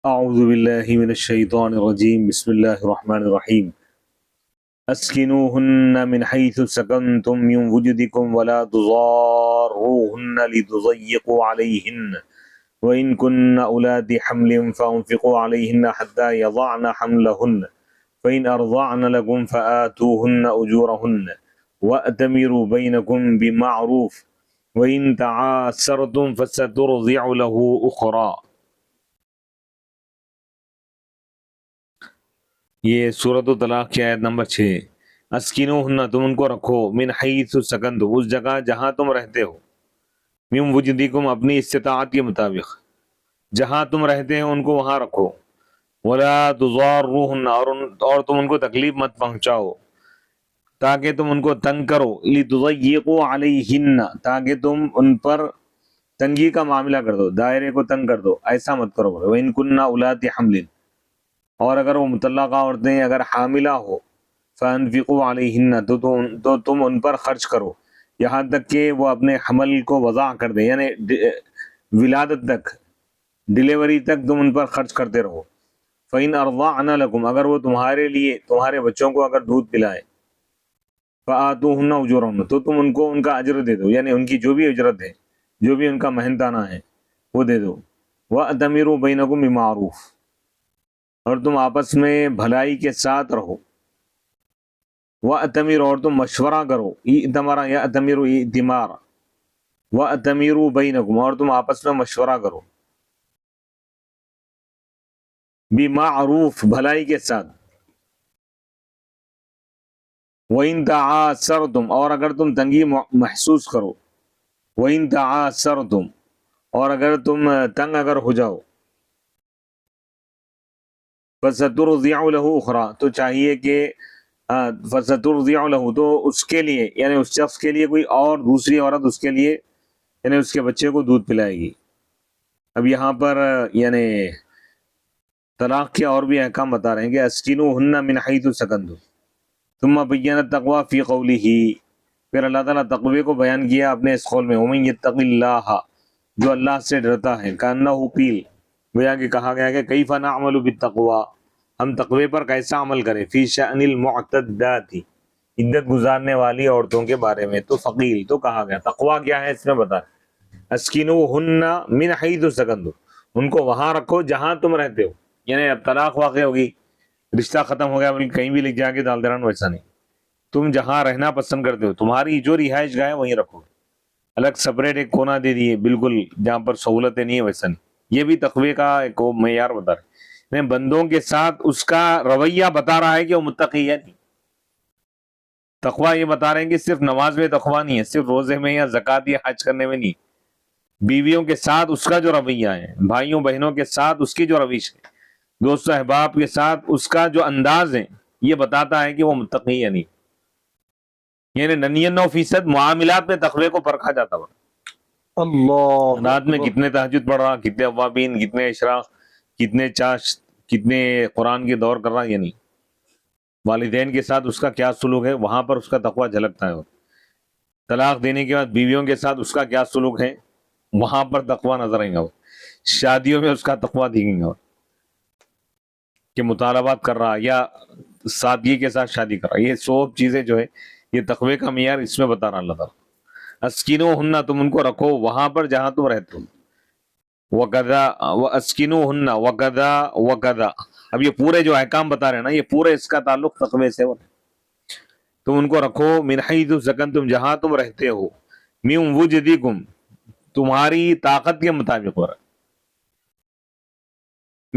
اعوذ باللہ من الشیطان الرجیم بسم اللہ الرحمن الرحیم اسکنوہن من حیث سکنتم من وجدکم ولا تضاروہن لتضیقوا علیہن وإن كن أولاد حمل فأنفقوا عليهن حتى يضعن حملهن فإن أرضعن لكم فآتوهن أجورهن وأتمروا بينكم بمعروف وإن تعاسرتم فسترضع له أخرى۔ یہ سورۃ الطلاق کی آیت نمبر 6۔ اسکنوہن، تم ان کو رکھو، من حیث سکنتم، اس جگہ جہاں تم رہتے ہو، من وجدکم، اپنی استطاعت کے مطابق، جہاں تم رہتے ہیں ان کو وہاں رکھو، ولا تضاروہن، اور تم ان کو تکلیف مت پہنچاؤ، تاکہ تم ان کو تنگ کرو، لتضیقوا علیہن، تاکہ تم ان پر تنگی کا معاملہ کر دو، دائرے کو تنگ کر دو، ایسا مت کرو۔ وَإِن كُنَّ أُولَاتِ حَمْلٍ، اور اگر وہ مطلقہ عورتیں اگر حاملہ ہو، فَأَنفِقُوا عَلَيْهِنَّ، تو تم ان پر خرچ کرو یہاں تک کہ وہ اپنے حمل کو وضع کر دیں، یعنی ولادت تک، ڈیلیوری تک تم ان پر خرچ کرتے رہو۔ فَإِنْ أَرْضَعْنَ لَكُمْ، اگر وہ تمہارے لیے، تمہارے بچوں کو اگر دودھ پلائے، فَآتُوهُنَّ أُجُورَهُنَّ، تو تم ان کو ان کا اجر دے دو، یعنی ان کی جو بھی اجرت ہے، جو بھی ان کا محنتانہ ہے وہ دے دو۔ وَأَتَمِرُوا بَيْنَكُمْ بِمَعْرُوف، اور تم آپس میں بھلائی کے ساتھ رہو۔ وَأَتَمِرُوا، اور تم مشورہ کرو، اِئْتَمَرَ یَأْتَمِرُ اِئْتِمَارَ، وَأَتَمِرُوا بَيْنَكُمْ، اور تم آپس میں مشورہ کرو، بِمَعْرُوف، بھلائی کے ساتھ۔ وَإِن تَعَاسَرْتُمْ، اور اگر تم تنگی محسوس کرو، وَإِن تَعَاسَرْتُمْ، اور اگر تم تنگ اگر ہو جاؤ، فَسَتُرْضِعُ لَهُ أُخْرَى، تو چاہیے کہ فَسَتُرْضِعُ لَهُ، تو اس کے لیے، یعنی اس شخص کے لیے کوئی اور دوسری عورت اس کے لیے، یعنی اس کے بچے کو دودھ پلائے گی۔ اب یہاں پر یعنی طلاق کے اور بھی احکام بتا رہے ہیں کہ اسکنوہن من حیث سکنتم، ثم بین التقوی فی قولہ، پھر اللہ تعالیٰ تقوی کو بیان کیا اپنے اس قول میں، ومن یتق اللہ، جو اللہ سے ڈرتا ہے، کأنہ قیل، گویا کہ کہا گیا کہ کیف نعمل بالتقوی، ہم تقوی پر کیسا عمل کریں، فی شأن المعتدات، عدت گزارنے والی عورتوں کے بارے میں، تو فقیل، تو کہا گیا تقوی کیا ہے اس میں بتا رہے، اسکنوہن من حیث سکنتم، ان کو وہاں رکھو جہاں تم رہتے ہو، یعنی اب طلاق واقع ہوگی، رشتہ ختم ہو گیا، بلکہ کہیں بھی لکھ جا کے ڈال دے رہا ہوں، ویسا نہیں، تم جہاں رہنا پسند کرتے ہو، تمہاری جو رہائش گاہ ہے وہیں رکھو، الگ سپریٹ ایک کونا دے دیے بالکل جہاں پر سہولتیں نہیں ہے، ویسا نہیں۔ یہ بھی تقوی کا ایک معیار بتا رہے ہیں، بندوں کے ساتھ اس کا رویہ بتا رہا ہے کہ وہ متقی ہے نہیں۔ تقوی یہ بتا رہے ہیں کہ صرف نماز میں تقوی نہیں ہے، صرف روزے میں یا زکوٰۃ یا حج کرنے میں نہیں، بیویوں کے ساتھ اس کا جو رویہ ہے، بھائیوں بہنوں کے ساتھ اس کی جو روش ہے، دوست و احباب کے ساتھ اس کا جو انداز ہے، یہ بتاتا ہے کہ وہ متقی ہے نہیں۔ یعنی 99% معاملات میں تقوی کو پرکھا جاتا ہوا، اللہ رات میں اکبر۔ کتنے تہجد پڑھ رہا، کتنے اوابین، کتنے اشراق، کتنے چاش، کتنے قرآن کے دور کر رہا، یہ نہیں۔ والدین کے ساتھ اس کا کیا سلوک ہے، وہاں پر اس کا تقوی جھلکتا ہے۔ طلاق دینے کے بعد بیویوں کے ساتھ اس کا کیا سلوک ہے، وہاں پر تقوی نظر آئے گا۔ شادیوں میں اس کا تقوی دیکھیں گا کہ مطالبات کر رہا یا سادگی کے ساتھ شادی کر رہا، یہ سب چیزیں جو ہے یہ تقوی کا معیار اس میں بتا رہا اللہ تعالیٰ۔ اسکنوہن، تم ان کو رکھو وہاں پر جہاں تم رہتے ہو، وَقَذَا وَأَسْكِنُوهُنَّ وَقَذَا وَقَذَا، اب یہ پورے جو احکام بتا رہے ہیں نا، یہ پورے اس کا تعلق تقوی سے ہو۔ تم ان کو رکھو من حیث سکنتم، جہاں تم رہتے ہو، من وجدکم، تمہاری طاقت کے مطابق ہو رہا ہے۔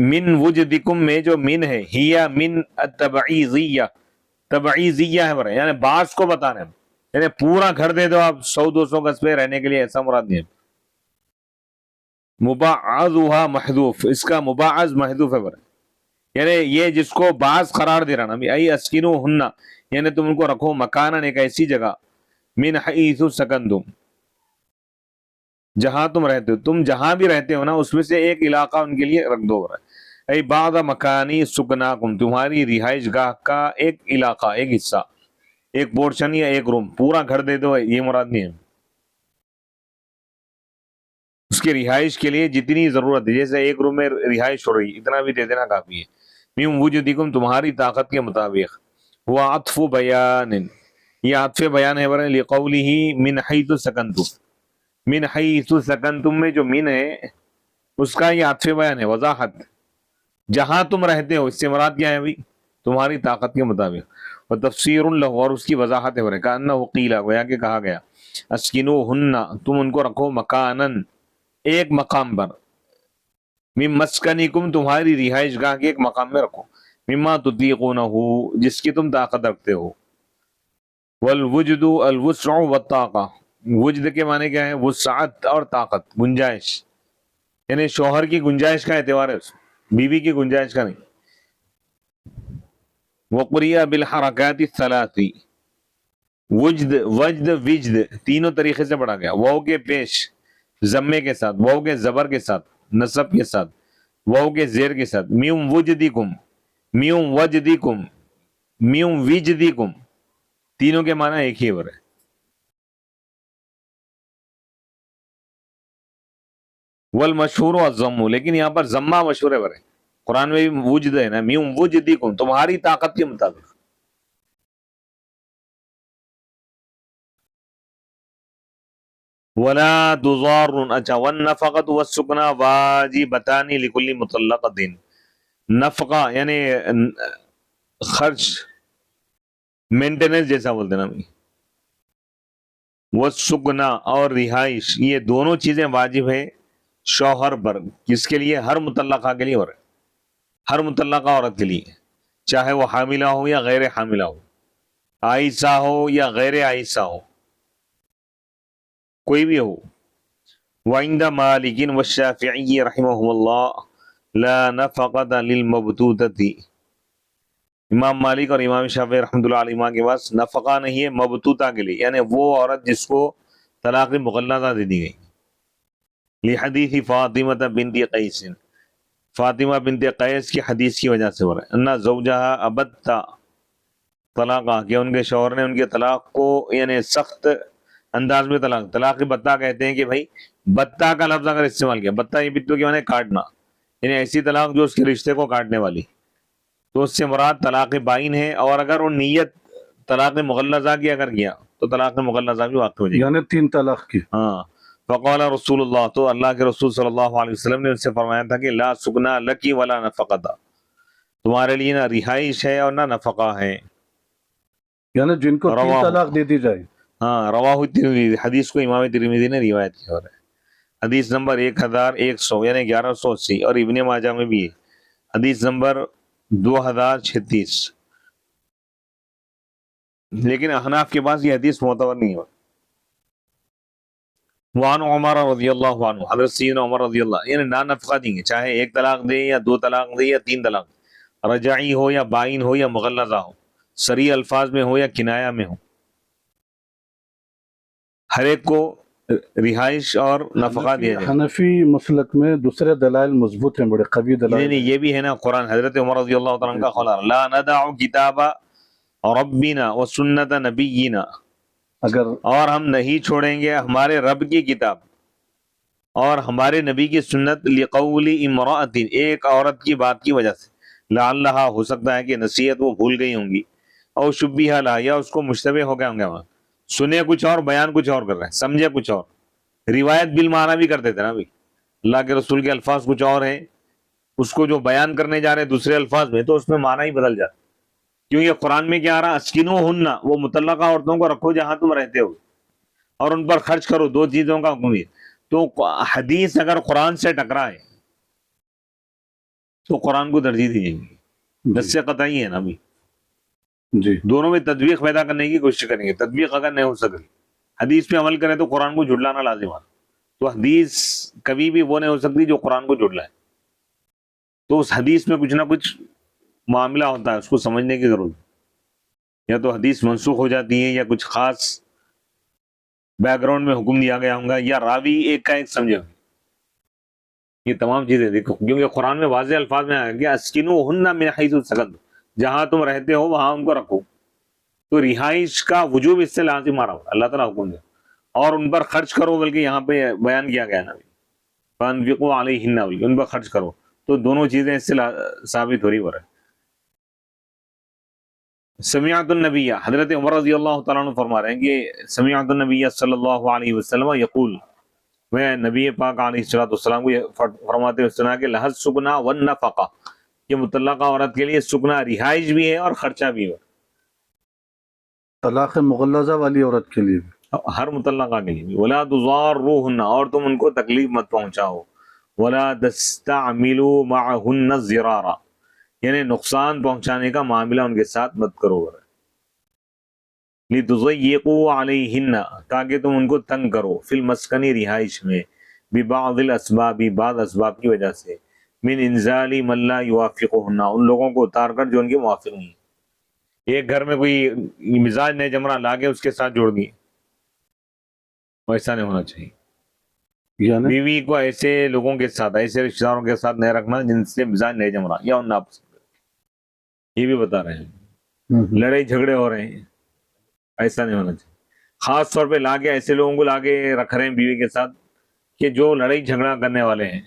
من وجدکم میں جو من ہے، ہیا من التبعیضیہ، تبعیضیہ ہے برا، یعنی بعض کو بتا رہے ہیں، یعنی پورا گھر دے دو آپ 100-200 گز پہ رہنے کے لیے، ایسا مراد نہیں ہے۔ مبعضها محذوف، اس کا مبعض محذوف ہے برا، یعنی یہ جس کو بعض قرار دے رہا نا، ای اسکنوہن، یعنی تم ان کو رکھو مکاناً، ایک ایسی جگہ، من حیث سکنتم، جہاں تم رہتے ہو، تم جہاں بھی رہتے ہو نا اس میں سے ایک علاقہ ان کے لیے رکھ دو برا، ای بعض مکانی سکناکم، تمہاری رہائش گاہ کا ایک علاقہ، ایک حصہ، ایک پورشن یا ایک روم، پورا گھر دے دو، یہ مراد نہیں ہے۔ اس کے رہائش کے لیے جتنی ضرورت ہے، جیسے ایک روم میں رہائش ہو رہی، اتنا بھی دے دینا کافی ہے. من وجدکم، تمہاری طاقت کے مطابق. وہ عطف بیان، یہ عطف بیان ہے برے لقولہ من حیث سکنتم. من حیث سکنتم میں جو من ہے اس کا یہ عطف بیان ہے، وضاحت. جہاں تم رہتے ہو، اس سے مراد کیا ہے ابھی؟ تمہاری طاقت کے مطابق. اور تفسیر لہ، اور اس کی وضاحت ہے برے کأنہ قیل، گویا کہ کہا گیا اسکنوہن، تم ان کو رکھو مکانن، ایک مقام پر. من مسکنکم، تمہاری رہائش گاہ کے ایک مقام میں رکھو. مما تطیقونہ، جس کی تم طاقت رکھتے ہو. والوجد الوسع والطاقہ، وجد کے معنی کیا ہے؟ وسعت اور طاقت، گنجائش. یعنی شوہر کی گنجائش کا اعتبار ہے، بیوی کی گنجائش کا نہیں. وقریہ بالحرکات الثلاث، وجد وجد وجد تینوں طریقے سے پڑھا گیا. واو کے پیش ضمے کے ساتھ، واو کے زبر کے ساتھ، نصب کے ساتھ، واو کے زیر کے ساتھ. میوم وجدکم، میوم وجدکم، میوم وجدکم، تینوں کے معنی ایک ہی ہے. والمشہور الضم، لیکن یہاں پر ضمہ مشہور ہے برے. قرآن میں بھی وجد ہے نا، میوم وجدکم، تمہاری طاقت کے مطابق. ولا تضار، اچھا. والنفقۃ والسکنا واجبتان لكل مطلقۃ، نفقہ یعنی خرچ، مینٹیننس جیسا بولتے نا. والسکنا اور رہائش، یہ دونوں چیزیں واجب ہیں شوہر پر. کس کے لیے؟ ہر مطلقہ کے لیے، اور ہر مطلقہ عورت کے لیے، چاہے وہ حاملہ ہو یا غیر حاملہ ہو، عائسہ ہو یا غیر عائسہ ہو، کوئی بھی ہو. وعند مالک والشافعی رحمهم اللہ لا نفقۃ للمبتوتۃ، امام مالک اور امام شافعی رحمۃ اللہ علیہ کے پاس نفقہ نہیں ہے مبتوتہ کے لیے، یعنی وہ عورت جس کو طلاق مغلظہ دے دی گئی. لحدیث فاطمہ بنت قیس، فاطمہ بنت قیس کی حدیث کی وجہ سے ہو رہا ہے. ان زوجہا ابتا طلاقہ، کہ ان کے شوہر نے ان کے طلاق کو یعنی سخت انداز میں طلاق. طلاق بتہ کہتے ہیں کہ بھائی بتہ کا لفظ اگر استعمال کیا، بتہ یہ بتو کے معنی کاٹنا، یعنی ایسی طلاق جو اس کے رشتے کو کاٹنے والی، تو اس سے مراد طلاق بائن ہے. اور اگر وہ نیت طلاق مغلظہ کی اگر کیا تو طلاق مغلظہ بھی واقع ہو جائے گی، یعنی 3 طلاق کی. ہاں. فقال رسول اللہ، تو اللہ کے رسول صلی اللہ علیہ وسلم نے ان سے فرمایا تھا کہ لا سکنا لکی ولا نفقۃ، تمہارے لیے نہ رہائش ہے اور نہ نفقہ ہے. یعنی جن کو 3 رواہ، طلاق دے دی جائے. ہاں، رواہ ترمذی، حدیث کو امام ترمذی نے روایت کیا ہے. حدیث نمبر 1100 یعنی 1180، اور ابن ماجہ میں بھی ہے حدیث نمبر 2036. لیکن احناف کے پاس یہ حدیث معتبر نہیں ہے. وعن عمر رضی اللہ عنہ، حضرت سیدنا عمر رضی اللہ، یعنی نہ نفقہ دیں گے، چاہے 1 طلاق دے یا 2 طلاق دے یا 3 طلاق، رجعی ہو یا بائن ہو یا مغلظہ ہو، صریح الفاظ میں ہو یا کنایہ میں ہو، ہر ایک کو رہائش اور نفقہ دیا جائے. حنفی مسلک میں دوسرے دلائل مضبوط ہیں، بڑے قوی دلائل. نہیں، یہ بھی ہے نا قرآن. حضرت عمر رضی اللہ تعالیٰ عنہ کا قول ہے لا ندع کتاب ربنا وسنت نبینا، اگر اور ہم نہیں چھوڑیں گے ہمارے رب کی کتاب اور ہمارے نبی کی سنت، لقول امرأۃ، ایک عورت کی بات کی وجہ سے، لعلہا، ہو سکتا ہے کہ نصیحت وہ بھول گئی ہوں گی، او شبیہ لہا، یا اس کو مشتبہ ہو گیا ہوں گے. وہاں سنے کچھ اور، بیان کچھ اور کر رہے ہیں، سمجھے کچھ اور، روایت بالمعنی بھی کرتے تھے نا بھائی. اللہ کے رسول کے الفاظ کچھ اور ہیں، اس کو جو بیان کرنے جا رہے ہیں دوسرے الفاظ میں، تو اس میں معنی ہی بدل جاتا. کیونکہ قرآن میں کیا آ رہا؟ اسکنوہن، وہ مطلقہ عورتوں کو رکھو جہاں تم رہتے ہو، اور ان پر خرچ کرو. 2 چیزوں کا حکم ہے. تو حدیث اگر قرآن سے ٹکرائے تو قرآن کو ترجیح دی جائے گی، نص قطعی ہے نا ابھی. جی دونوں میں تطبیق پیدا کرنے کی کوشش کریں گے. تطبیق اگر نہیں ہو سکے، حدیث پہ عمل کریں تو قرآن کو جھٹلانا لازم ہے. تو حدیث کبھی بھی وہ نہیں ہو سکتی جو قرآن کو جھٹلائے. تو اس حدیث میں کچھ نہ کچھ معاملہ ہوتا ہے، اس کو سمجھنے کی ضرورت ہے. یا تو حدیث منسوخ ہو جاتی ہے، یا کچھ خاص بیک گراؤنڈ میں حکم دیا گیا ہوگا، یا راوی ایک کا ایک سمجھے. یہ تمام چیزیں دیکھو، کیونکہ قرآن میں واضح الفاظ میں آیا کہ اسکنوہن من حیث سکنتم، جہاں تم رہتے ہو وہاں ان کو رکھو. تو رہائش کا وجوب اس سے لازم آ رہا ہو، اللہ تعالیٰ حکم دے. اور ان پر خرچ کرو، بلکہ یہاں پہ بیان کیا گیا نا. فانفقوا علیہن، ان پر خرچ کرو. تو دونوں چیزیں اس سے ثابت ہو رہی ہو رہا ہے. سمعت النبی، حضرت عمر رضی اللہ تعالیٰ عنہ فرما رہے ہیں کہ سمعت النبی صلی اللہ علیہ وسلم یقول، میں نبی پاک علیہ الصلوۃ والسلام کو یہ فرماتے ہوئے سنا کہ لہذ سکنا والنفقہ، یہ مطلقہ عورت کے لیے سکنا رہائش بھی ہے اور خرچہ بھی ہے. طلاق مغلظہ والی عورت کے لیے بھی. ہر مطلقہ کے لیے بھی. ولا تضاروہن، اور تم ان کو تکلیف مت پہنچاؤ. ولا تستعملوا معهن الضرارا، یعنی نقصان پہنچانے کا معاملہ ان کے ساتھ مت کرو. لتضيقوا علیہن، تاکہ تم ان کو تنگ کرو. فی المسکن، رہائش میں. ببعض الاسباب، بعض اسباب کی وجہ سے. من انزال من لا یوافقہن، ان لوگوں کو اتار کر جو ان کے موافق نہیں. ایک گھر میں کوئی مزاج نئے جمرہ لا کے اس کے ساتھ جوڑ دیے، ایسا نہیں ہونا چاہیے. یعنی بیوی کو ایسے لوگوں کے ساتھ، ایسے رشتہ داروں کے ساتھ نہیں رکھنا جن سے مزاج نہیں جم رہا یا ان آپ، یہ بھی بتا رہے ہیں. لڑائی جھگڑے ہو رہے ہیں، ایسا نہیں ہونا چاہیے. خاص طور پہ لا کے ایسے لوگوں کو لا کے رکھ رہے ہیں بیوی کے ساتھ کہ جو لڑائی جھگڑا کرنے والے ہیں.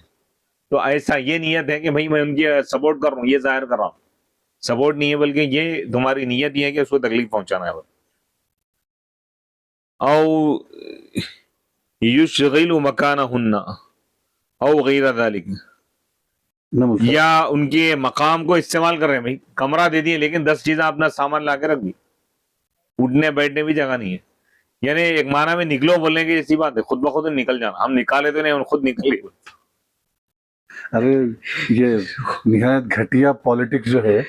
تو ایسا یہ نیت ہے کہ بھائی میں ان کی سپورٹ کر رہا ہوں، یہ ظاہر کر رہا ہوں. سپورٹ نہیں ہے، بلکہ یہ تمہاری نیت یہ ہے کہ اس کو تکلیف پہنچانا ہے. او یشغل مکانہن او غیر ذلک، یا ان کے مقام کو استعمال کر رہے ہیں. بھائی کمرہ دے دیے لیکن 10 چیزیں اپنا سامان لا کے رکھ دی، اٹھنے بیٹھنے بھی جگہ نہیں ہے. یعنی ایک معنی میں نکلو بولنے کی ایسی بات ہے، خود بخود نکل جانا. ہم نکالے تو نہیں، ہم خود نکل گئے. ارے یہ نہایت گھٹیا پالیٹکس جو ہے،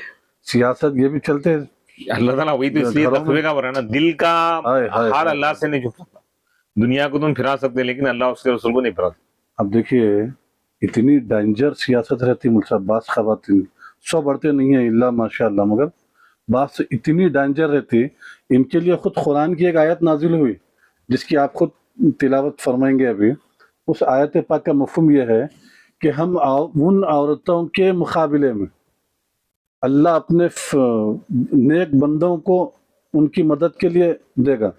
سیاست، یہ بھی چلتے ہیں. اللہ تعالیٰ وہی تو اس لیے تقوی کا ہے نا. دل کا حال اللہ سے نہیں چھپ سکتا. دنیا کو تم پھرا سکتے لیکن اللہ اس کے رسول کو نہیں پھرا سکتے. اب دیکھیے اتنی ڈینجر سیاست رہتی ملک صاحب. بعض خواتین 100 بڑھتے نہیں ہیں اللہ ماشاء اللہ، مگر بعض اتنی ڈینجر رہتی. ان کے لیے خود قرآن کی ایک آیت نازل ہوئی جس کی آپ خود تلاوت فرمائیں گے ابھی. اس آیت پاک کا مفہوم یہ ہے کہ ہم ان عورتوں کے مقابلے میں اللہ اپنے نیک بندوں کو ان کی مدد کے لیے دے گا.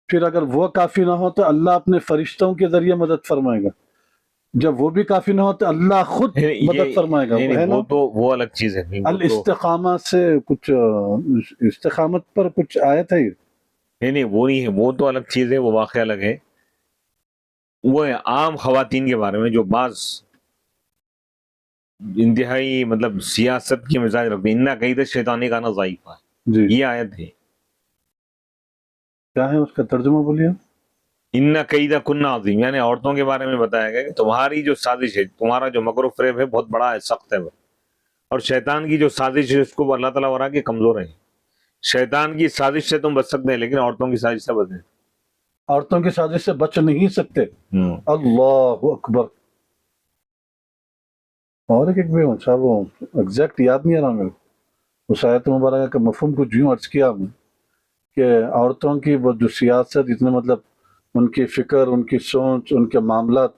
پھر اگر وہ کافی نہ ہو تو اللہ اپنے فرشتوں کے ذریعے مدد فرمائے گا. جب وہ بھی کافی نہ ہو تو اللہ خود مدد فرمائے گا. وہ تو وہ الگ چیز ہے. الاستقامہ سے کچھ استقامت پر کچھ آیت ہے. نہیں وہ نہیں ہے، وہ تو الگ چیز ہے، وہ واقعہ الگ ہے. وہ ہے عام خواتین کے بارے میں جو بعض انتہائی مطلب سیاست کی مزاج رکھتے ہیں. اِنَّ کَیْدَ الشَّیطَانِ کَانَ ضَعِیفًا، جی یہ آیت ہے. کیا ہے اس کا ترجمہ بولیے؟ اِنَّ کَیْدَکُنَّ عَظِیمٌ، یعنی عورتوں کے بارے میں بتایا گیا کہ تمہاری جو سازش ہے، تمہارا جو مکر و فریب ہے بہت بڑا ہے، سخت ہے وہ. اور شیطان کی جو سازش ہے اس کو اللہ تعالیٰ ہو رہا کہ کمزور ہے. شیطان کی سازش سے تم بچ سکتے ہیں لیکن عورتوں کی سازش سے بچ نہیں. عورتوں کی سازش سے بچ نہیں سکتے. اللہ اکبر. اور ایک بھی صاحب وہ ایگزیکٹ یاد نہیں آ رہا میرے. اس آیت مبارکہ کا مفہوم کو یوں عرض کیا ہم کہ عورتوں کی وہ جو سیاست، اتنے مطلب ان کی فکر، ان کی سوچ، ان کے معاملات،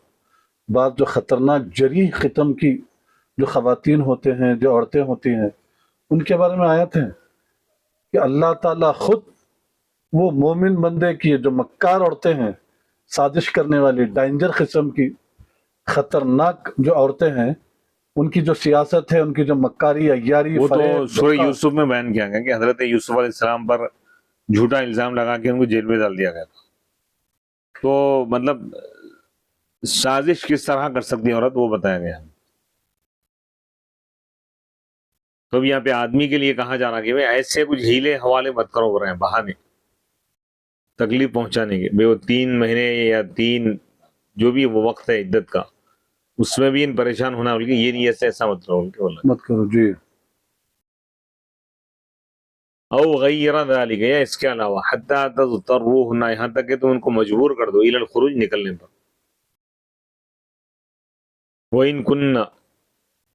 بعض جو خطرناک جری قسم کی جو خواتین ہوتے ہیں، جو عورتیں ہوتی ہیں، ان کے بارے میں آیت ہیں کہ اللہ تعالیٰ خود وہ مومن بندے کی جو مکار عورتیں ہیں، سازش کرنے والی ڈینجر قسم کی خطرناک جو عورتیں ہیں، ان کی جو سیاست ہے، ان کی جو مکاری، عیاری، وہ تو فریب، سورہ دھوکہ، یوسف میں بیان کیا گیا کہ حضرت یوسف علیہ السلام پر جھوٹا الزام لگا کے ان کو جیل میں ڈال دیا گیا تھا. تو مطلب سازش کس طرح کر سکتی ہے عورت وہ بتایا گیا. تو اب یہاں پہ آدمی کے لیے کہا جا رہا کہ بھائی ایسے کچھ ہیلے حوالے مت کرو ہو رہے ہیں، بہانے تکلیف پہنچانے کے. بھائی وہ 3 مہینے یا 3 جو بھی وہ وقت ہے عدت کا، اس میں بھی ان پریشان ہونا، بلکہ یہ نہیں ایسے ایسا مت کرو بولنا. مت کرو. جی. او غیر ذالک، یا اس کے علاوہ حتی تضطروہن، یہاں تک کہ تم ان کو مجبور کر دو الی الخروج، نکلنے پر. وَإِن كُنَّ،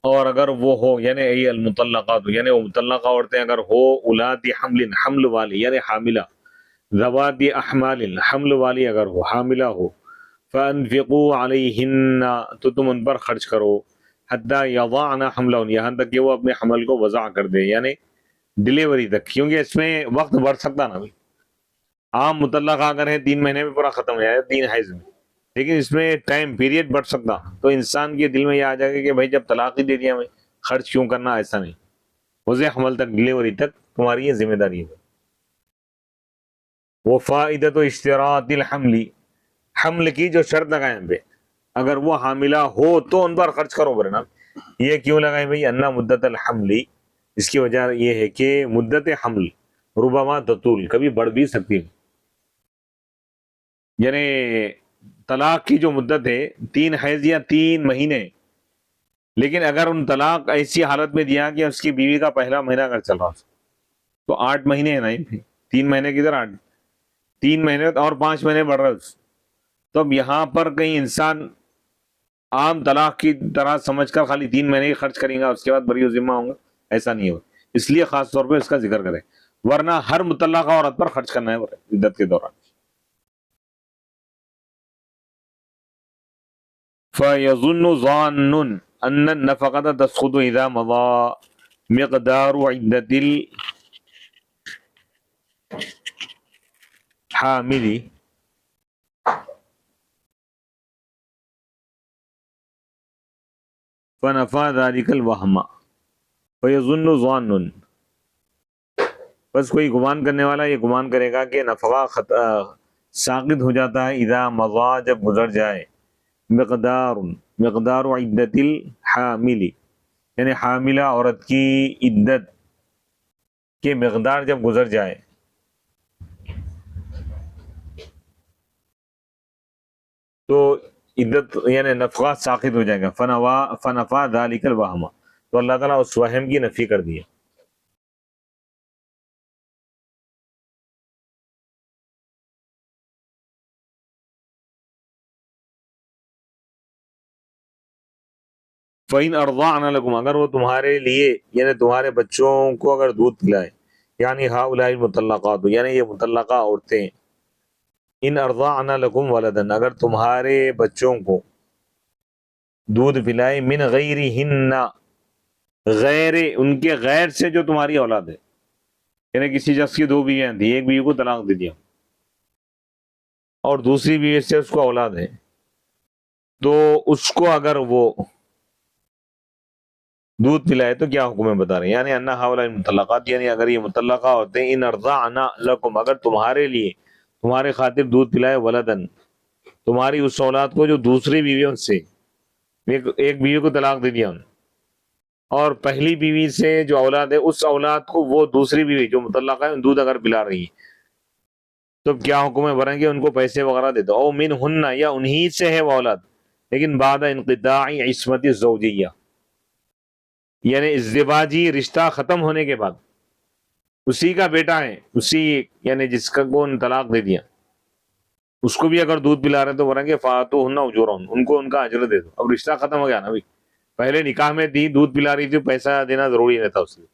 اور اگر وہ ہو، یعنی ای المطلقات، یعنی وہ مطلقہ عورتیں اگر ہو، اولاتی حمل، حمل والی یعنی حاملہ، ذواتی احمال، حمل والی اگر ہو، حاملہ ہو، فَأَنفِقُوا عَلَيْهِنَّ، تو تم ان پر خرچ کرو، حتی یضعن حملہن، یہاں تک کہ وہ اپنے حمل کو وضع کر دے، یعنی ڈیلیوری تک. کیونکہ اس میں وقت بڑھ سکتا نا. عام مطلقہ اگر ہے 3 مہینے میں پورا ختم ہو جائے، 3 حیض میں. لیکن اس میں ٹائم پیریڈ بڑھ سکتا، تو انسان کے دل میں یہ آ جائے گا کہ بھائی جب طلاق ہی دے دیا ہمیں، خرچ کیوں کرنا، ایسا نہیں، وضع حمل تک، ڈلیوری تک تمہاری یہ ذمہ داری ہے۔ وہ فائدۃ اشتراط الحمل، حمل کی جو شرط لگائے ہم پہ، اگر وہ حاملہ ہو تو ان پر خرچ کرو، ورنہ یہ کیوں لگائے بھائی انا مدت الحمل، اس کی وجہ یہ ہے کہ مدت حمل ربما تطول، کبھی بڑھ بھی سکتی ہے، یعنی طلاق کی جو مدت ہے 3 حیض یا 3 مہینے، لیکن اگر ان طلاق ایسی حالت میں دیا کہ اس کی بیوی کا پہلا مہینہ اگر چل رہا تو 8 مہینے ہے نا، 3 مہینے کدھر 8، 3 مہینے اور 5 مہینے بڑھ رہا ہے، تو اب یہاں پر کہیں انسان عام طلاق کی طرح سمجھ کر خالی 3 مہینے ہی خرچ کریں گا، اس کے بعد بری و ذمہ ہوں گا، ایسا نہیں ہو، اس لیے خاص طور پہ اس کا ذکر کریں، ورنہ ہر مطلقہ عورت پر خرچ کرنا ہے عدت کے دوران۔ فَيَظُنُّ ظَانٌّ أَنَّ النَّفَقَةَ تَسْقُطُ إِذَا مَضَى مِقْدَارُ عِدَّةِ الْحَامِلِ فَنَفَى ذَلِكَ الْوَهْمَ فَيَظُنُّ ظَانٌّ، بس کوئی گمان کرنے والا یہ گمان کرے گا کہ نفقہ ساقط ہو جاتا ہے، اذا مضى جب گزر جائے، مقدار عدت الحامل، یعنی حاملہ عورت کی عدت کے مقدار جب گزر جائے، تو عدت یعنی نفقہ ساقط ہو جائے گا، فنفا ذالک الوہم، تو اللہ تعالیٰ اس وہم کی نفی کر دیا۔ فَإِنْ أَرْضَعْنَ لَكُمْ، اگر وہ تمہارے لیے یعنی تمہارے بچوں کو اگر دودھ پلائے، یعنی هؤلاء المطلقات، یعنی یہ مطلقہ عورتیں، ان ارضعن لکم ولدن، اگر تمہارے بچوں کو دودھ پلائے، من غیرہن، غیر ان کے غیر سے جو تمہاری اولاد ہے، یعنی کسی شخص کی 2 بیویاں تھیں، ایک بیوی کو طلاق دے دیا اور دوسری بیوی سے اس کو اولاد ہے، تو اس کو اگر وہ دودھ پلائے تو کیا حکم ہے بتا رہے ہیں، یعنی انہا ہؤلاء المطلقات، یعنی اگر یہ مطلقہ ہوتے ہیں، ان ارضعن لکم، اگر تمہارے لیے تمہارے خاطر دودھ پلائے، ولدن، تمہاری اس اولاد کو جو دوسری بیویوں سے، ایک بیوی کو طلاق دے دیا انہوں نے، اور پہلی بیوی سے جو اولاد ہے اس اولاد کو وہ دوسری بیوی جو مطلقہ ہے دودھ اگر پلا رہی ہے، تو کیا حکم ہے بریں گے ان کو پیسے وغیرہ دے دو، او من ہن، یا انہی سے ہے وہ اولاد، لیکن بعد انقطاع عصمت الزوجیہ، یعنی ازدواجی رشتہ ختم ہونے کے بعد، اسی کا بیٹا ہے، اسی یعنی جس کا کو طلاق دے دیا، اس کو بھی اگر دودھ پلا رہے تو بولیں گے فاتوہن اجورہن، ان کو ان کا اجر دے دو، اب رشتہ ختم ہو گیا نا بھائی، پہلے نکاح میں تھی، دودھ پلا رہی تھی، پیسہ دینا ضروری نہیں تھا اس لیے،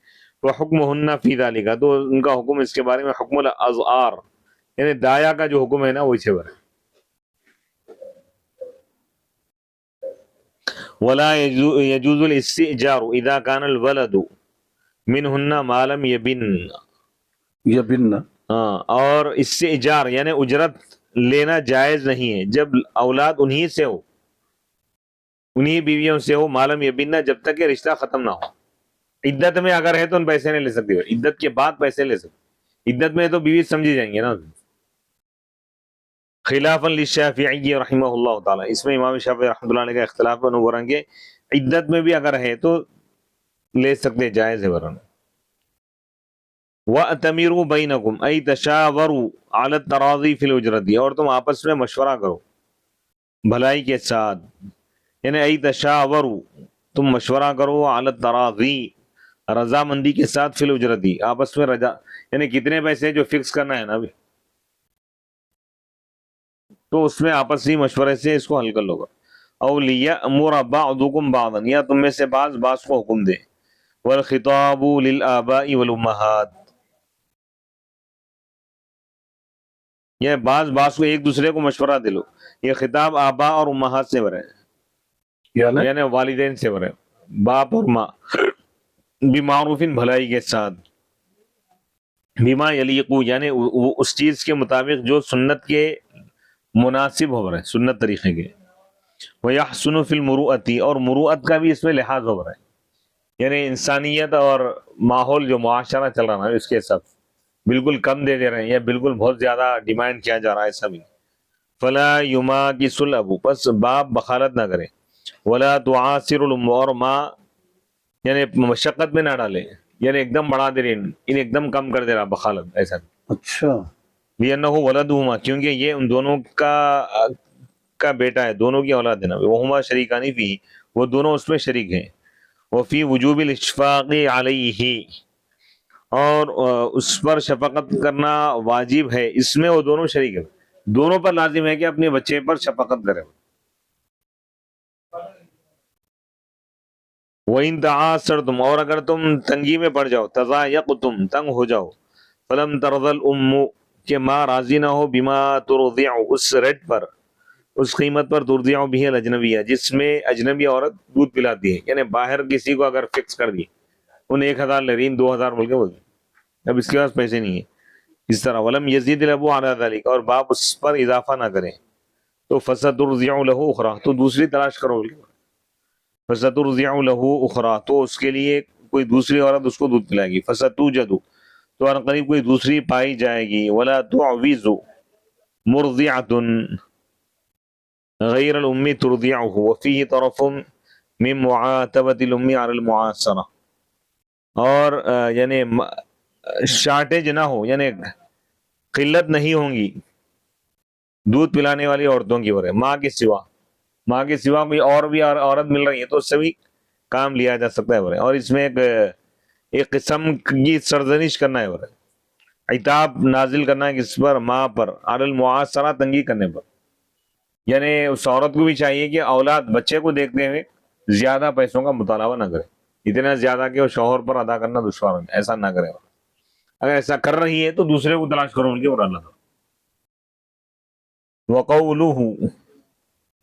تو حکمہن فی ذالک، تو ان کا حکم اس کے بارے میں حکم الازعار، یعنی دایا کا جو حکم ہے نا وہی سے برے۔ ولا يجوز الاستئجار اذا كان الولد منهن ما لم يبن، یہ بن ہاں، اور اس سے اجار یعنی اجرت لینا جائز نہیں ہے جب اولاد انہی سے ہو، انہی بیویوں سے ہو، معلوم یہ بننا، جب تک کہ رشتہ ختم نہ ہو، عدت میں اگر ہے تو ان پیسے نہیں لے سکتے، عدت کے بعد پیسے لے سکتے، عدت میں تو بیوی سمجھی جائیں گے نا، خلافاً للشافعی رحمہ اللہ تعالی، اس میں امام شافعی رحمۃ اللہ علیہ کا اختلاف ہے، وہ رنگے عدت میں بھی اگر ہے تو لے سکتے، جائز ہے ورنہ۔ وَأْتَمِرُوا بَيْنَكُمْ أَيْ تَشَاوَرُوا عَلَى التَّرَاضِي فِي الْأُجْرَةِ، اور تم آپس میں مشورہ کرو بھلائی کے ساتھ، یعنی أَيْ تَشَاوَرُوا، تم مشورہ کرو، عَلَى التَّرَاضِي، رضامندی کے ساتھ، فی الأجرتی، آپس میں رضا، یعنی کتنے پیسے جو فکس کرنا ہے نا ابھی، تو اس میں آپسی مشورے سے اس کو حل کر لو گا۔ او لیأمر بعضکم بعضا، یا تم میں سے بعض کو حکم دے، والخطاب للآباء والامہات، یہ بعض کو ایک دوسرے کو مشورہ دے لو، یہ خطاب آبا اور امہات سے برے، یعنی والدین سے برے، باپ اور ماں، بمعروف، بھلائی کے ساتھ، بما یلیقو، یعنی اس چیز کے مطابق جو سنت کے مناسب ہو رہا ہے سنت طریقے کے. وَيَحْسُنُ فِي الْمُرُوءَةِ اور مروءت کا بھی اس میں لحاظ ہو رہا ہے, یعنی انسانیت اور ماحول جو معاشرہ چل رہا ہے اس کے ساتھ بالکل کم دے رہے ہیں یا بالکل بہت زیادہ ڈیمانڈ کیا جا رہا ہے سبھی. فلا یماکس الابو بس باپ بخالت نہ کرے, ولا تعاصر الام اور ماں یعنی مشقت میں نہ ڈالے, یعنی ایک دم بڑھا دے رہے ان ایک دم کم کر دے رہا بخالت ایسا. اچھا لأنہ ولدہما کیونکہ یہ ان دونوں کا بیٹا ہے, دونوں کی اولاد ہے نا. وہما شریکانی فی وہ دونوں اس میں شریک ہیں. وفی وجوب الاشفاق علیہ اور اس پر شفقت کرنا واجب ہے, اس میں وہ دونوں شریک ہیں, دونوں پر لازم ہے کہ اپنے بچے پر شفقت کرے. وَإِن تَعَاثَرْتُمْ اور اگر تم تنگی میں پڑ جاؤ, تضایقتم تنگ ہو جاؤ, فلم ترضى الام کہ ماں راضی نہ ہو, بما ترضع اس ریٹ پر, اس قیمت پر, ترضع به الاجنبیہ جس میں اجنبی عورت دودھ پلاتی ہے. یعنی باہر کسی کو اگر فکس کر دی ان 1000 لے رہی 2000 بول کے بول دی, اب اس کے پاس پیسے نہیں ہیں اس طرح. ولم یزید الاب علی ذلك اور باپ اس پر اضافہ نہ کرے, تو فسترضع له اخرى تو دوسری تلاش کرو. فسترضع له اخرى تو اس کے لیے کوئی دوسری عورت اس کو دودھ پلائے گی. فستوجد تو ان قریب کوئی دوسری پائی جائے گی. ولا تعویز مرضعة غیر الام ترضعه وفيه طرف من معاتبة الام على المعاصرة اور یعنی شارٹیج نہ ہو, یعنی قلت نہیں ہوں گی دودھ پلانے والی عورتوں کی وجہ, ماں کے سوا کوئی اور بھی عورت مل رہی ہے تو اس سے بھی کام لیا جا سکتا ہے. اور اس میں ایک قسم کی سرزنش کرنا ہے, عتاب نازل کرنا ہے کس پر, ماں پر, علی المعاصرہ تنگی کرنے پر. یعنی اس عورت کو بھی چاہیے کہ اولاد بچے کو دیکھتے ہوئے زیادہ پیسوں کا مطالبہ نہ کرے, اتنا زیادہ کہ وہ شوہر پر ادا کرنا دشوار ہے, ایسا نہ کرے. اگر ایسا کر رہی ہے تو دوسرے کو تلاش کرو ان کے اور اللہ. وقولہ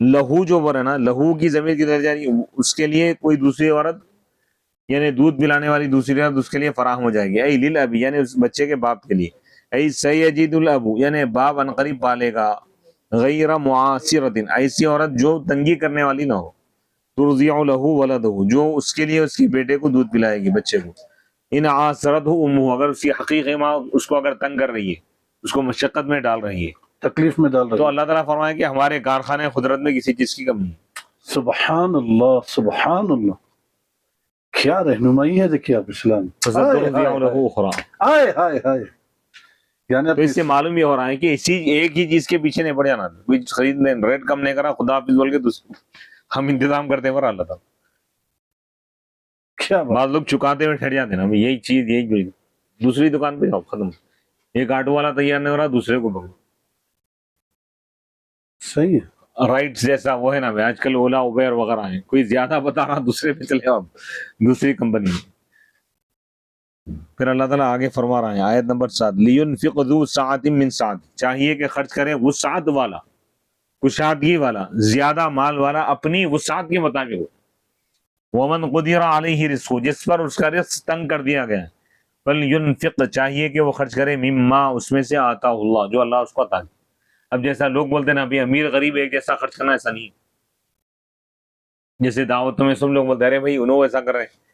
لہو جو بر ہے نا, لہو کی ضمیر کی طرف جا رہی, اس کے لیے کوئی دوسری عورت یعنی دودھ پلانے والی دوسری عورت اس کے لیے فراہم ہو جائے گی. ای للابی یعنی اس بچے کے باپ کے لیے, ای سیجد الابو یعنی باپ عنقریب پالے گا, غیر معاصرۃ ایسی عورت جو تنگی کرنے والی نہ ہو, ترضع له ولدہ جو اس کے لیے اس کے بیٹے کو دودھ پلائے گی بچے کو. ان عاصرتہ امہ اگر اس کی حقیقی ماں اس کو اگر تنگ کر رہی ہے, اس کو مشقت میں ڈال رہی ہے, تکلیف میں ڈال تو رہا اللہ تعالیٰ فرمائے کہ ہمارے کارخانے قدرت میں کسی چیز کی کمی نہیں. ہے. سبحان اللہ سبحان اللہ, کیا رہنمائی ہے دیکھیے آپ اسلام. فسترضع له اخرى. ہائے ہائے ہائے, یعنی تو اس سے معلوم یہ ہو رہا ہے کہ اسی ایک ہی چیز کے پیچھے نہیں پڑ جانا, کوئی خرید لیں ریٹ کم نہیں کرا خدا حافظ بول کے ہم انتظام کرتے ہیں اللہ تعالیٰ. کیا بات, بعض لوگ چکاتے ہوئے ٹھہر جاتے ہیں نا, یہی چیز یہی دوسری دکان پہ جاؤ, ختم. ایک آٹو والا تیار نہیں ہو رہا دوسرے کو پکڑو. صحیح ہے. رائٹس جیسا وہ ہے نا آج کل اولا اوبیر وغیرہ ہیں, کوئی زیادہ بتا رہا دوسرے پہ چلے آپ دوسری کمپنی میں. پھر اللہ تعالیٰ آگے فرما رہا ہے آیت نمبر 7, لینفق ذو سعۃ من سعتہ چاہیے کہ خرچ کرے وسعت والا, کشادگی والا, زیادہ مال والا اپنی وسعت کے مطابق. ومن قدر علیہ رزقہ جس پر اس کا رزق تنگ کر دیا گیا, فلینفق چاہیے کہ وہ خرچ کرے مما اس میں سے آتا اللہ جو اللہ اس کو عطا. اب جیسا لوگ بولتے ہیں نا ابھی امیر غریب ایک جیسا خرچ کرنا, ایسا نہیں. جیسے دعوتوں میں سب لوگ بولتے ہیں ارے بھائی انہوں ایسا کر رہے ہیں,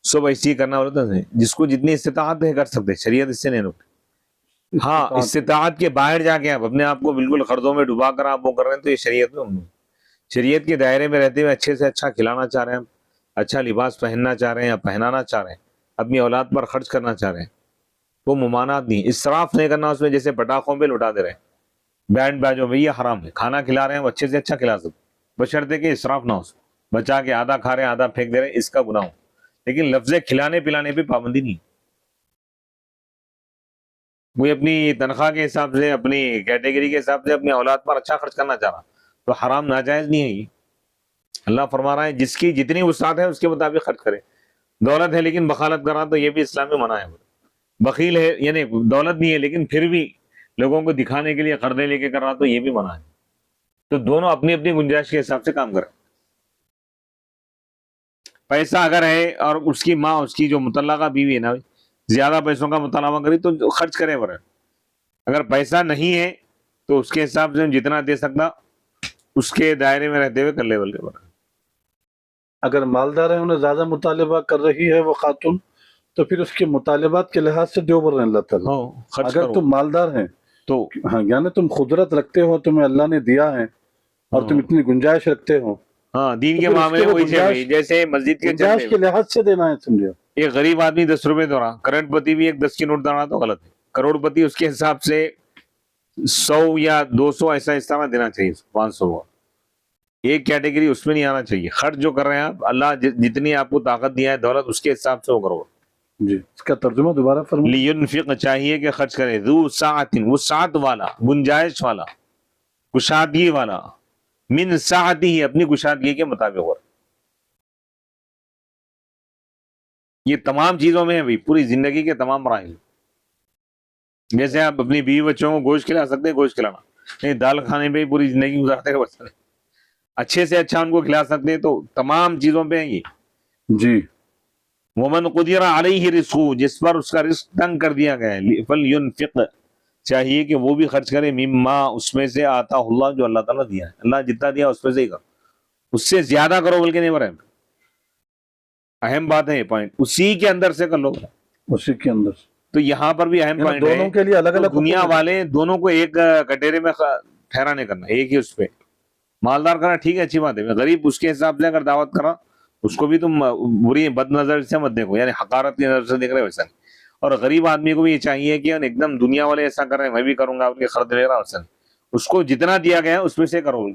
سب ایسی کرنا ہوتا ہے, جس کو جتنی استطاعت ہے کر سکتے, شریعت اس سے نہیں روکتی. ہاں استطاعت کے باہر جا کے آپ اپنے آپ کو بالکل قرضوں میں ڈبا کر آپ وہ کر رہے ہیں تو یہ شریعت میں شریعت کے دائرے میں رہتے ہوئے اچھے سے اچھا کھلانا چاہ رہے ہیں, اچھا لباس پہننا چاہ رہے ہیں یا پہنانا چاہ رہے ہیں, اپنی اولاد پر خرچ کرنا چاہ رہے ہیں, وہ ممانعت نہیں, اسراف نہیں کرنا اس میں, جیسے پٹاخوں پہ لٹا دے رہے ہیں, بینڈ باجوں میں, یہ حرام ہے. کھانا کھلا رہے ہیں وہ اچھے سے اچھا کھلا سکتے, بشرطے کہ اسراف نہ ہو, بچا کے آدھا کھا رہے ہیں آدھا پھینک دے رہے ہیں, اس کا گناہ ہو. لیکن لفظ کھلانے پلانے پہ پابندی نہیں. کوئی اپنی تنخواہ کے حساب سے اپنی کیٹیگری کے حساب سے اپنی اولاد پر اچھا خرچ کرنا چاہ رہا تو حرام ناجائز نہیں ہے یہ. اللہ فرما رہا ہے جس کی جتنی وسعت ہے اس کے مطابق خرچ کرے. دولت ہے لیکن بخالت کر رہا تو یہ بھی اسلام میں منع ہے. بخیل ہے یعنی دولت نہیں ہے لیکن پھر بھی لوگوں کو دکھانے کے لیے قرضے لے کے کر رہا تو یہ بھی منع ہے. تو دونوں اپنی اپنی گنجائش کے حساب سے کام کریں. پیسہ اگر ہے اور اس کی ماں اس کی جو مطلقہ بیوی ہے نا زیادہ پیسوں کا مطالبہ کری تو خرچ کرے. اگر پیسہ نہیں ہے تو اس کے حساب سے جتنا دے سکتا اس کے دائرے میں رہتے ہوئے کر لیول کے اوپر. اگر مالدار ہے انہیں زیادہ مطالبہ کر رہی ہے وہ خاتون تو پھر اس کے مطالبات کے لحاظ سے دیو بر رہے اللہ تعالیٰ. ہاں خرچ اگر کرو تم مالدار ہیں تو ہاں یعنی تم قدرت رکھتے ہو تمہیں اللہ نے دیا ہے اور تم اتنی گنجائش رکھتے ہو ہاں دین تو کے پھر اس معاملے کے میں وہ وہی چل رہی جیسے مسجد کے چل گنجائش رہے کے لحاظ سے دینا ہے سمجھو. ایک غریب آدمی 10 روپے دے رہا, کروڑ پتی بھی ایک 10 کی نوٹ دے رہا تو غلط ہے. کروڑ پتی اس کے حساب سے 100 یا 200 ایسا حصہ میں دینا چاہیے, 500 کا. ایک کیٹیگری اس میں نہیں آنا چاہیے. خرچ جو کر رہے ہیں آپ, اللہ جتنی آپ کو طاقت دیا ہے دولت اس کے حساب سے وہ کرو. جی اس کا ترجمہ دوبارہ فرمائیں. لینفق چاہیے کہ خرچ کرے, ذو سعت وہ سعت والا, گنجائش والا, کشادگی والا, من سعتی ہی اپنی کشادگی کے مطابق. اور یہ تمام چیزوں میں ہے بھائی, پوری زندگی کے تمام مراحل. جیسے آپ اپنی بیوی بچوں کو گوشت کھلا سکتے ہیں, گوشت کھلانا نہیں, دال کھانے پہ ہی پوری زندگی گزارتے ہیں بس. اچھے سے اچھا ان کو کھلا سکتے ہیں, تو تمام چیزوں پہ ہیں یہ. جی ومن قدر علیہ رزقہ, جس پر اس کا رزق تنگ کر دیا گیا ہے, فلینفق چاہیے کہ وہ بھی خرچ کرے, مما اس میں سے آتا اللہ جو اللہ تعالیٰ دیا ہے. اللہ جتنا دیا اس میں سے ہی کرو, اس سے زیادہ کرو بلکہ نہیں برے. اہم بات ہے یہ پوائنٹ, اسی کے اندر سے کر لو. اسی کے اندر تو یہاں پر بھی اہم پوائنٹ دونوں ہے, کے لیے الگ تو الگ دنیا حقوق ہیں. والے دونوں کو ایک کٹیرے میں ٹھہرانے کرنا, ایک ہی اس پہ. مالدار کرنا ٹھیک ہے, اچھی بات ہے. غریب اس کے حساب سے اگر دعوت کرا, اس کو بھی تم بری بد نظر سے مت دیکھو, یعنی حقارت کی نظر سے دیکھ رہے ویسا نہیں. اور غریب آدمی کو بھی یہ چاہیے کہ ایک دم دنیا والے ایسا کر رہے ہیں میں بھی کروں گا, آپ کے خرید لے رہا ویسا نہیں. اس کو جتنا دیا گیا ہے اس میں سے کرو.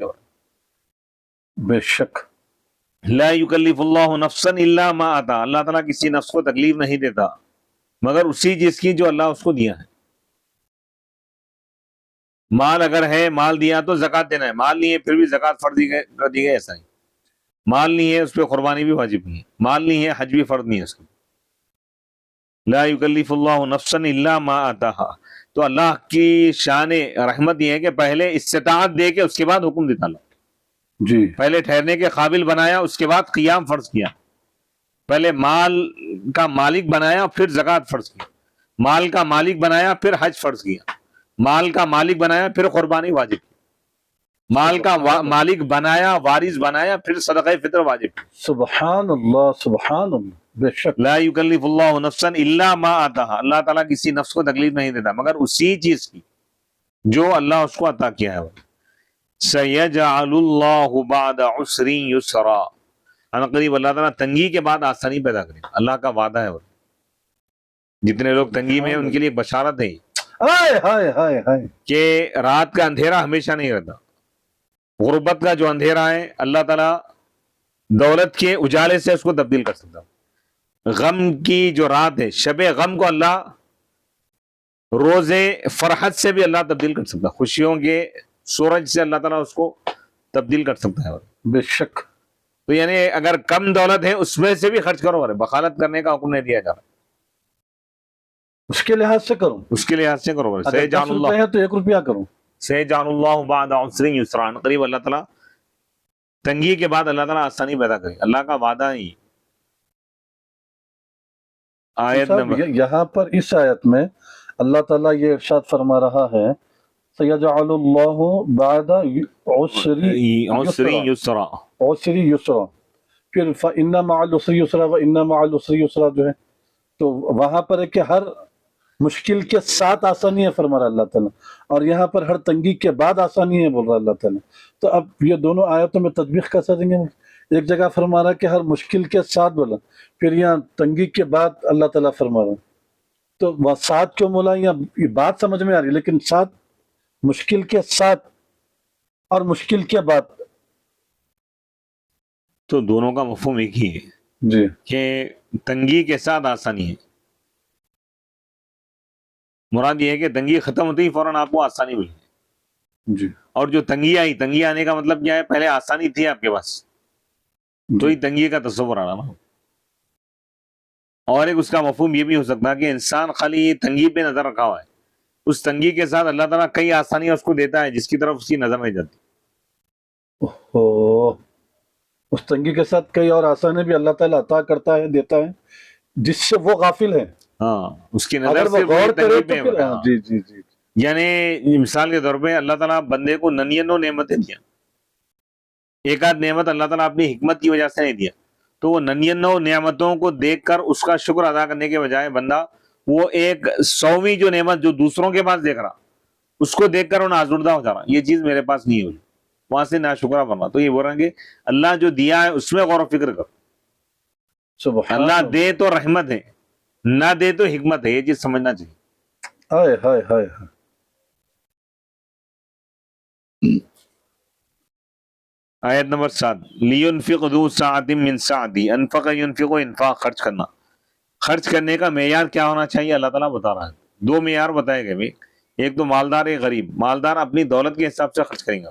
بے شک لا یکلف اللہ نفسا الا ما آتا, اللہ تعالیٰ کسی نفس کو تکلیف نہیں دیتا مگر اسی چیز کی جو اللہ اس کو دیا ہے. مال اگر ہے, مال دیا تو زکوٰۃ دینا ہے, مال نہیں ہے پھر بھی زکوٰۃ فرض کر دی گئی, ایسا ہی. مال نہیں ہے اس پہ قربانی بھی واجب نہیں ہے, مال نہیں ہے حج بھی فرض نہیں ہے اس کا. لا یکلف اللہ نفسا الا ما آتاہا. تو اللہ کی شان رحمت یہ ہے کہ پہلے استطاعت دے کے اس کے بعد حکم دیتا اللہ. جی پہلے ٹھہرنے کے قابل بنایا, اس کے بعد قیام فرض کیا. پہلے مال کا مالک بنایا پھر زکوٰۃ فرض کیا, مال کا مالک بنایا پھر حج فرض کیا, مال کا مالک بنایا پھر قربانی واجب کی, مال کا مالک بنایا وارث بنایا پھر صدقہ فطر واجب کی. سبحان اللہ سبحان اللہ. بے شک لا یکلف اللہ نفسا الا ما آتاہا, اللہ تعالیٰ کسی نفس کو تکلیف نہیں دیتا مگر اسی چیز کی جو اللہ اس کو عطا کیا ہے. سیجعل اللہ بعد عسر یسرا, عنقریب اللہ تعالیٰ تنگی کے بعد آسانی پیدا کرے. اللہ کا وعدہ ہے. جتنے لوگ تنگی میں ہیں ان کے لیے بشارت ہے ہائے ہائے ہائے ہائے. کہ رات کا اندھیرا ہمیشہ نہیں رہتا. غربت کا جو اندھیرا ہے اللہ تعالیٰ دولت کے اجالے سے اس کو تبدیل کر سکتا. غم کی جو رات ہے, شب غم کو اللہ روز فرحت سے بھی اللہ تبدیل کر سکتا, خوشیوں کے سورج سے اللہ تعالیٰ اس کو تبدیل کر سکتا ہے. بے شک تو یعنی اگر کم دولت ہے اس میں سے بھی خرچ کرو, اور بخالت کرنے کا حکم نہیں دیا جا رہا, اس کے لحاظ سے کرو. اس کے لحاظ سے کرو. اگر 10 روپے ہے تو 1 روپیہ کرو. سیجعل اللہ بعد عسر یسرا, قریب اللہ تعالیٰ تنگی کے بعد اللہ تعالیٰ آسانی پیدا کرے. اللہ کا وعدہ ہی. آیت نمبر یہاں پر اس آیت میں اللہ تعالیٰ یہ ارشاد فرما رہا ہے سیجعل اللہ بعد عسر یسرا, عسر یسرا, پھر فإن مع العسر یسرا وإن مع العسر یسرا جو ہے تو وہاں پر ہے کہ ہر مشکل کے ساتھ آسانی ہے فرما رہا اللہ تعالیٰ, اور یہاں پر ہر تنگی کے بعد آسانی ہے بول رہا اللہ تعالیٰ. تو اب یہ دونوں آیتوں میں تطبیق کیسے دیں گے؟ ایک جگہ فرما رہا کہ ہر مشکل کے ساتھ بولا, پھر یہاں تنگی کے بعد اللہ تعالیٰ فرما رہا. تو وہ ساتھ کیوں بولا, یہ بات سمجھ میں آ رہی, لیکن ساتھ مشکل کے ساتھ اور مشکل کے بعد, تو دونوں کا مفہوم ایک ہی ہے جی کہ تنگی کے ساتھ آسانی ہے. مراد یہ ہے کہ تنگی ختم ہوتی ہی فوراً آپ کو آسانی ملی. جی اور جو تنگی آئی, تنگی آنے کا مطلب کیا ہے, پہلے آسانی تھی آپ کے پاس تو ہی تنگی کا تصور آ رہا نا. اور ایک اس کا مفہوم یہ بھی ہو سکتا ہے کہ انسان خالی تنگی پہ نظر رکھا ہوا ہے, اس تنگی کے ساتھ اللہ تعالیٰ کئی آسانیاں اس کو دیتا ہے جس کی طرف اس کی نظر نہیں جاتی. اس تنگی کے ساتھ کئی اور آسانی بھی اللہ تعالیٰ عطا کرتا ہے, دیتا ہے, جس سے وہ غافل ہے. ہاں, اس کی نظر اگر وہ سے غور کرے تنگی تو پہ پھر ہے. جی جی جی یعنی مثال کے طور پہ اللہ تعالیٰ بندے کو ننینوں نعمتیں دیا، ایک آدھ نعمت اللہ تعالیٰ اپنی حکمت کی وجہ سے نہیں دیا، تو وہ ننینوں نعمتوں کو دیکھ کر اس کا شکر ادا کرنے کے بجائے بندہ وہ ایک 100ویں جو نعمت جو دوسروں کے پاس دیکھ رہا اس کو دیکھ کر انہیں آزردہ ہو جا رہا، یہ چیز میرے پاس نہیں ہوئی، وہاں سے ناشکرہ بن رہا۔ تو یہ بول رہے ہیں کہ اللہ جو دیا ہے اس میں غور و فکر کر، سبحان اللہ دے تو رحمت ہے، نہ دے تو حکمت ہے، یہ چیز سمجھنا چاہیے۔ ہائے ہائے ہائے ہائے۔ آیت نمبر 7، لِيُنْفِقْ ذُو سَعَةٍ مِّن سَعَتِهِ، انفق ينفق، انفاق خرچ کرنا، خرچ کرنے کا معیار کیا ہونا چاہیے اللہ تعالیٰ بتا رہا ہے، دو معیار بتائے گئے بھی، ایک تو مالدار ایک غریب، مالدار اپنی دولت کے حساب سے خرچ کریں گا،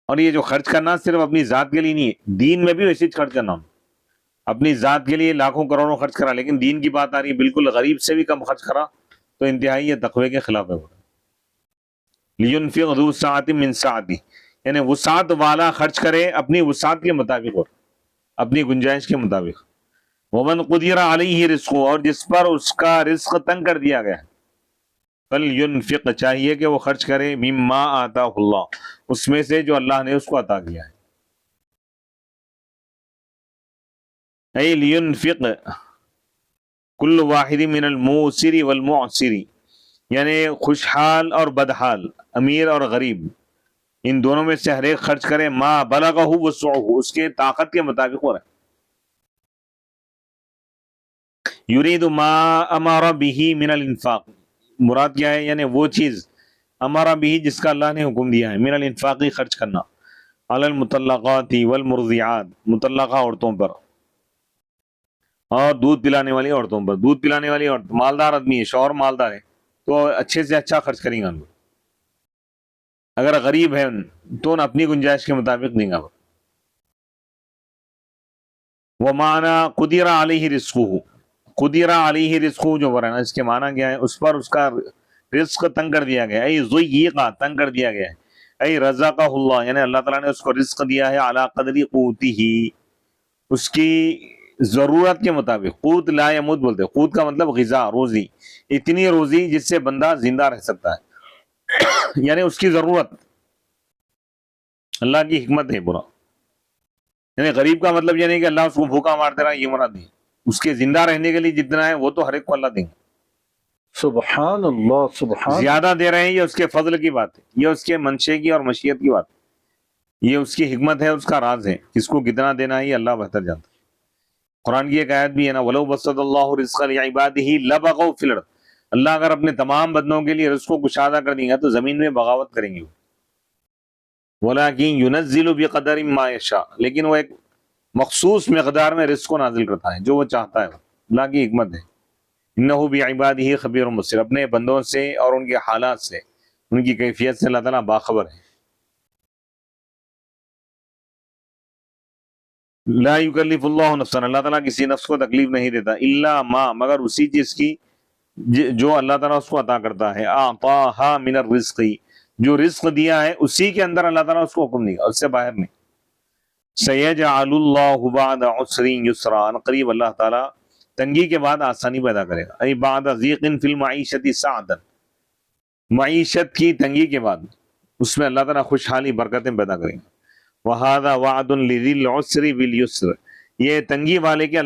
اور یہ جو خرچ کرنا صرف اپنی ذات کے لیے نہیں ہے، دین میں بھی ویسے خرچ کرنا، اپنی ذات کے لیے لاکھوں کروڑوں خرچ کرا، لیکن دین کی بات آ رہی ہے بالکل غریب سے بھی کم خرچ کرا تو انتہائی یہ تقوی کے خلاف ہے۔ لِيُنْفِقْ ذُو سَعَةٍ مِّن سَعَتِهِ، یعنی وسعت والا خرچ کرے اپنی وسعت کے مطابق اور اپنی گنجائش کے مطابق۔ وَمَنْ قُدِرَ عَلَيْهِ رِزْقُهُ، اور جس پر اس کا رزق تنگ کر دیا گیا ہے، فَلْيُنْفِقْ، چاہیے کہ وہ خرچ کرے، مِمَّا آتَاهُ اللَّهُ، اس میں سے جو اللہ نے اس کو عطا کیا ہے، اے لِيُنْفِقْ كُلُّ وَاحِدٍ مِّنَ الْمُوسِرِ وَالْمُعْسِرِ، یعنی خوشحال اور بدحال، امیر اور غریب، ان دونوں میں سے ہر ایک خرچ کرے، ما بلغہ وسعہ، اس کے طاقت کے مطابق ہو رہا ہے۔ یرید ما امر به من الانفاق، مراد کیا ہے، یعنی وہ چیز امر به جس کا اللہ نے حکم دیا ہے، من الانفاق، خرچ کرنا، علی المطلقات والمرضعات، مطلقہ عورتوں پر اور دودھ پلانے والی عورتوں پر۔ دودھ پلانے والی عورت مالدار آدمی ہے، شوہر مالدار ہے تو اچھے سے اچھا خرچ کریں گا ان کو، اگر غریب ہے تو اپنی گنجائش کے مطابق دیں گا۔ وَمَعْنَا قُدِرَ عَلَيْهِ رِزْقُهُ، قُدِرَ عَلَيْهِ رِزْقُهُ جو بولا نا، اس کے معنی کیا ہے، اس پر اس کا رزق تنگ کر دیا گیا، ای ضُیِّقَ، تنگ کر دیا گیا ہے، ای رزقہ اللہ، یعنی اللہ تعالیٰ نے اس کو رزق دیا ہے، علی قدر قوتہ، اس کی ضرورت کے مطابق۔ قوت لا یموت بولتے، قوت کا مطلب غذا، روزی، اتنی روزی جس سے بندہ زندہ رہ سکتا ہے، یعنی اس کی ضرورت، اللہ کی حکمت ہے پورا۔ یعنی غریب کا مطلب یہ نہیں کہ اللہ اس کو بھوکا مار دے رہا ہے، یہ مراد نہیں، اس کے زندہ رہنے کے لیے جتنا ہے وہ تو ہر ایک کو اللہ دیں گے، سبحان اللہ، سبحان زیادہ دے رہے ہیں یہ اس کے فضل کی بات ہے، یہ اس کے منشے کی اور مشیت کی بات ہے، یہ اس کی حکمت ہے، اس کا راز ہے، کس کو کتنا دینا ہے یہ اللہ بہتر جانتا ہے۔ قرآن کی ایک آیت بھی ہے نا، وَلَوْ بَسَّطَ اللَّهُ رِزْقَ لِعِبَادِهِ لَبَغَوْا فِي الْأَرْضِ، اللہ اگر اپنے تمام بندوں کے لیے رزق کو کشادہ کر دیں گا تو زمین میں بغاوت کریں گے، وَلَٰكِن يُنَزِّلُ بِقَدَرٍ مَّا يَشَاءُ، لیکن وہ ایک مخصوص مقدار میں رزق کو نازل کرتا ہے جو وہ چاہتا ہے، اللہ کی حکمت ہے۔ انہ بعبادہ خبیر بصیر، اپنے بندوں سے اور ان کے حالات سے، ان کی کیفیت سے اللہ تعالیٰ باخبر ہے۔ لا یکلف اللہ نفسا، اللہ تعالیٰ کسی نفس کو تکلیف نہیں دیتا، الا ما، مگر اسی چیز کی جو اللہ تعالیٰ اس کو عطا کرتا ہے، اعطاہا من الرزق، جو رزق دیا ہے اسی کے اندر اللہ تعالیٰ اس کو حکم دے گا، اس سے باہر نہیں۔ سیجعل اللہ بعد عسر یسرا، قریب اللہ تعالیٰ تنگی کے بعد آسانی پیدا کرے گا، ای بعد ضیق فی المعیشت سعدا، معیشت کی تنگی کے بعد اس میں اللہ تعالیٰ خوشحالی برکتیں پیدا کریں گا۔ وَهَذَا وَعْدٌ لِذِي الْعُسْرِ بِالْيُسْرِ، یہ تنگی والے کے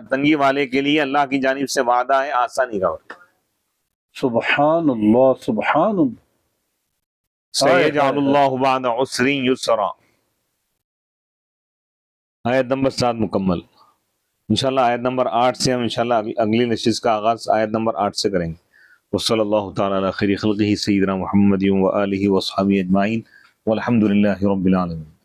تنگی والے کے لیے اللہ کی جانب سے وعدہ ہے آسانی کا۔ سبحان اللہ، سبحان اللہ۔ سَيَجْعَلُ اللَّهُ بَعْدَ عُسْرٍ يُسْرًا، آیت نمبر 7 مکمل۔ انشاءاللہ آیت نمبر 8 سے ہم انشاءاللہ اگلی نشست کا آغاز آیت نمبر 8 سے کریں گے۔ وصلی اللہ تعالی علی خیر خلقہ سیدنا محمد و آلہ و صحبہ اجمعین والحمد للہ رب العالمین۔